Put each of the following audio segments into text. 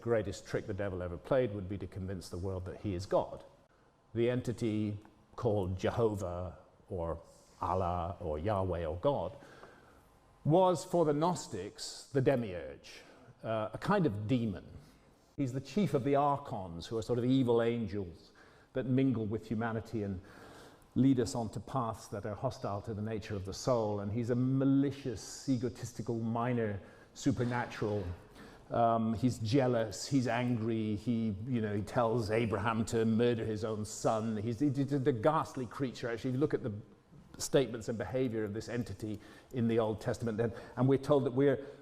greatest trick the devil ever played would be to convince the world that he is God. The entity called Jehovah or Allah or Yahweh or God was for the Gnostics the demiurge, a kind of demon. He's the chief of the archons, who are sort of evil angels that mingle with humanity and lead us onto paths that are hostile to the nature of the soul. And he's a malicious, egotistical, minor supernatural. He's jealous, he's angry, he tells Abraham to murder his own son. He's a ghastly creature. Actually, if you look at the statements and behavior of this entity in the Old Testament, and we're told that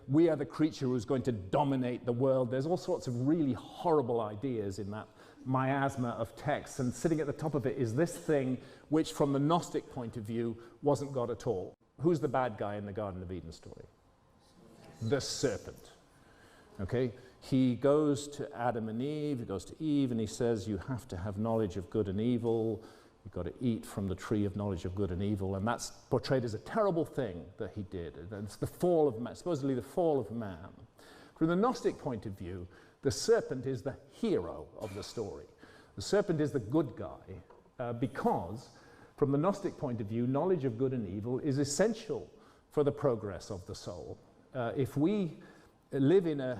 we are the creature who's going to dominate the world. There's all sorts of really horrible ideas in that miasma of texts, and sitting at the top of it is this thing which, from the Gnostic point of view, wasn't God at all. Who's the bad guy in the Garden of Eden story? The serpent. Okay, he goes to Adam and Eve, he goes to Eve, and he says, you have to have knowledge of good and evil. You've got to eat from the tree of knowledge of good and evil. And that's portrayed as a terrible thing that he did. And it's the fall of man, supposedly the fall of man. From the Gnostic point of view, the serpent is the hero of the story. The serpent is the good guy because, from the Gnostic point of view, knowledge of good and evil is essential for the progress of the soul. If we live in a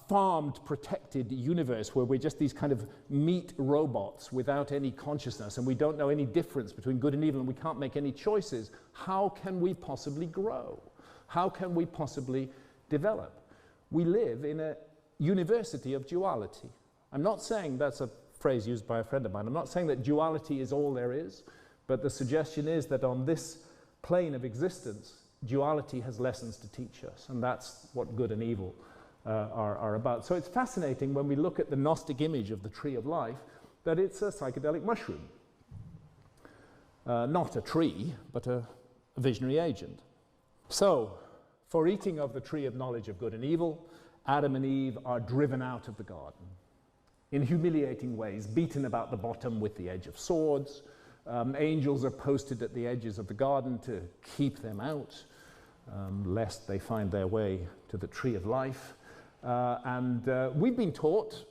farmed, protected universe where we're just these kind of meat robots without any consciousness, and we don't know any difference between good and evil, and we can't make any choices, how can we possibly grow? How can we possibly develop? We live in a university of duality. I'm not saying, that's a phrase used by a friend of mine, I'm not saying that duality is all there is, but the suggestion is that on this plane of existence, duality has lessons to teach us, and that's what good and evil are about. So it's fascinating when we look at the Gnostic image of the tree of life that it's a psychedelic mushroom. Not a tree, but a visionary agent. So, for eating of the tree of knowledge of good and evil, Adam and Eve are driven out of the garden in humiliating ways, beaten about the bottom with the edge of swords. Angels are posted at the edges of the garden to keep them out, lest they find their way to the tree of life. And we've been taught,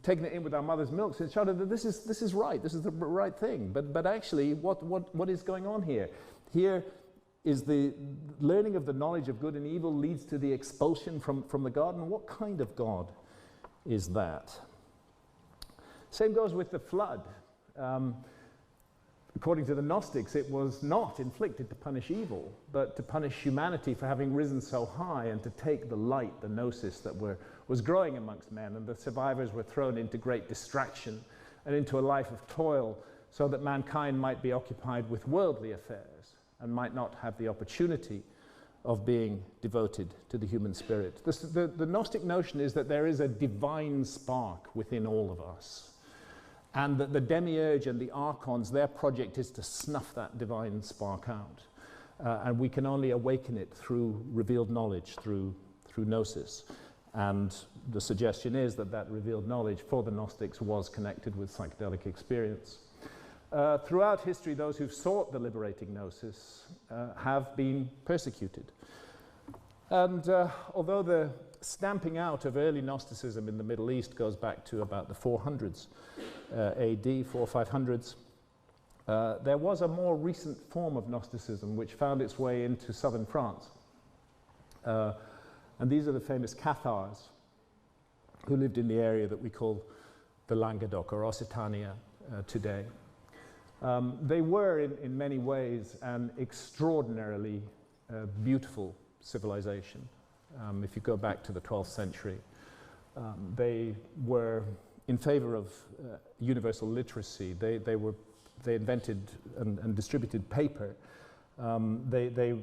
taking it in with our mother's milk since childhood, that this is right, this is the right thing. But actually, what is going on here? Here is the learning of the knowledge of good and evil leads to the expulsion from the garden. What kind of God is that? Same goes with the flood. According to the Gnostics, it was not inflicted to punish evil, but to punish humanity for having risen so high and to take the light, the Gnosis that was growing amongst men, and the survivors were thrown into great distraction and into a life of toil so that mankind might be occupied with worldly affairs and might not have the opportunity of being devoted to the human spirit. The Gnostic notion is that there is a divine spark within all of us, and that the demiurge and the archons, their project is to snuff that divine spark out. And we can only awaken it through revealed knowledge, through Gnosis. And the suggestion is that that revealed knowledge for the Gnostics was connected with psychedelic experience. Throughout history, those who've sought the liberating Gnosis have been persecuted. And although the stamping out of early Gnosticism in the Middle East goes back to about the 400s AD, 500s, there was a more recent form of Gnosticism which found its way into southern France. And these are the famous Cathars who lived in the area that we call the Languedoc or Occitania today. They were in many ways an extraordinarily beautiful civilization. If you go back to the 12th century, they were in favor of universal literacy. They invented and distributed paper. They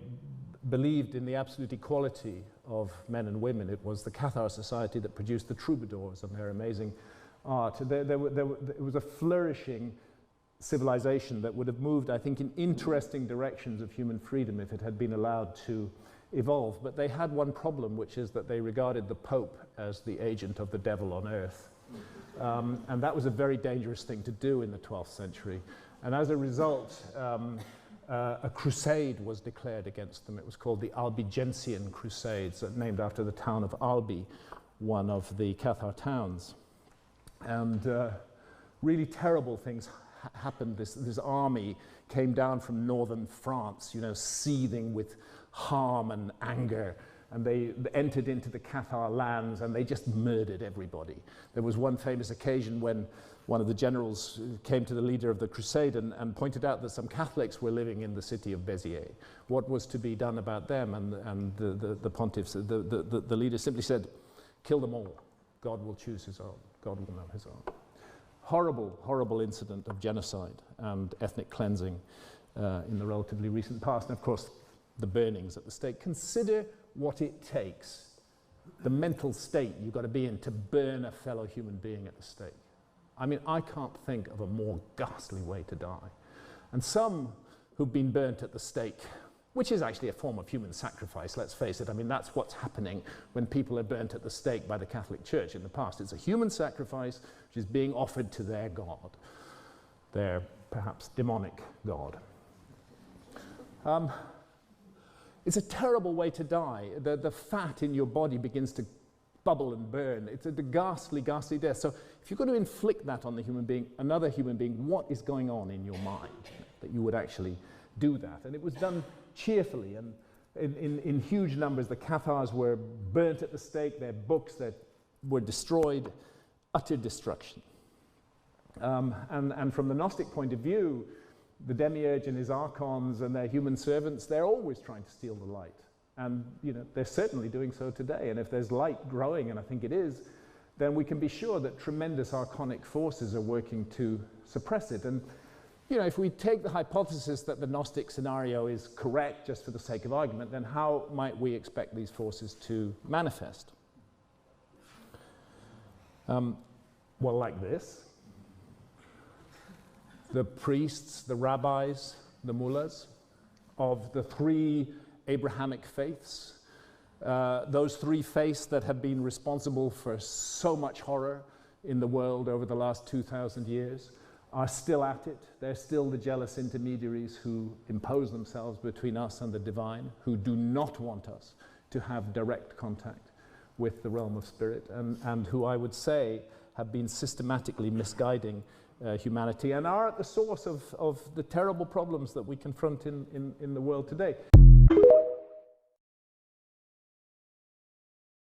believed in the absolute equality of men and women. It was the Cathar society that produced the troubadours and their amazing art. It was a flourishing civilization that would have moved, I think, in interesting directions of human freedom if it had been allowed to evolve. But they had one problem, which is that they regarded the Pope as the agent of the devil on earth. And that was a very dangerous thing to do in the 12th century. And as a result, a crusade was declared against them. It was called the Albigensian Crusades, named after the town of Albi, one of the Cathar towns. And really terrible things happened. This army came down from northern France, you know, seething with harm and anger, and they entered into the Cathar lands and they just murdered everybody. There was one famous occasion when one of the generals came to the leader of the crusade and pointed out that some Catholics were living in the city of Béziers. What was to be done about them? And the pontiff, the leader simply said, kill them all. God will choose his own. God will know his own. Horrible, horrible incident of genocide and ethnic cleansing in the relatively recent past. And of course, the burnings at the stake. Consider what it takes, the mental state you've got to be in to burn a fellow human being at the stake. I mean, I can't think of a more ghastly way to die. And some who've been burnt at the stake, which is actually a form of human sacrifice, let's face it. I mean, that's what's happening when people are burnt at the stake by the Catholic Church in the past. It's a human sacrifice which is being offered to their God, their perhaps demonic God. It's a terrible way to die. The fat in your body begins to bubble and burn. It's a ghastly, ghastly death. So if you're going to inflict that on the human being, another human being, what is going on in your mind that you would actually do that? And it was done cheerfully, and in huge numbers. The Cathars were burnt at the stake, their books that were destroyed, utter destruction. And from the Gnostic point of view, the demiurge and his archons and their human servants, they're always trying to steal the light. And you know, they're certainly doing so today. And if there's light growing, and I think it is, then we can be sure that tremendous archonic forces are working to suppress it. And you know, if we take the hypothesis that the Gnostic scenario is correct, just for the sake of argument, then how might we expect these forces to manifest? Well, like this. The priests, the rabbis, the mullahs of the three Abrahamic faiths, those three faiths that have been responsible for so much horror in the world over the last 2,000 years, are still at it. They're still the jealous intermediaries who impose themselves between us and the divine, who do not want us to have direct contact with the realm of spirit, and who I would say have been systematically misguiding humanity and are at the source of the terrible problems that we confront in the world today.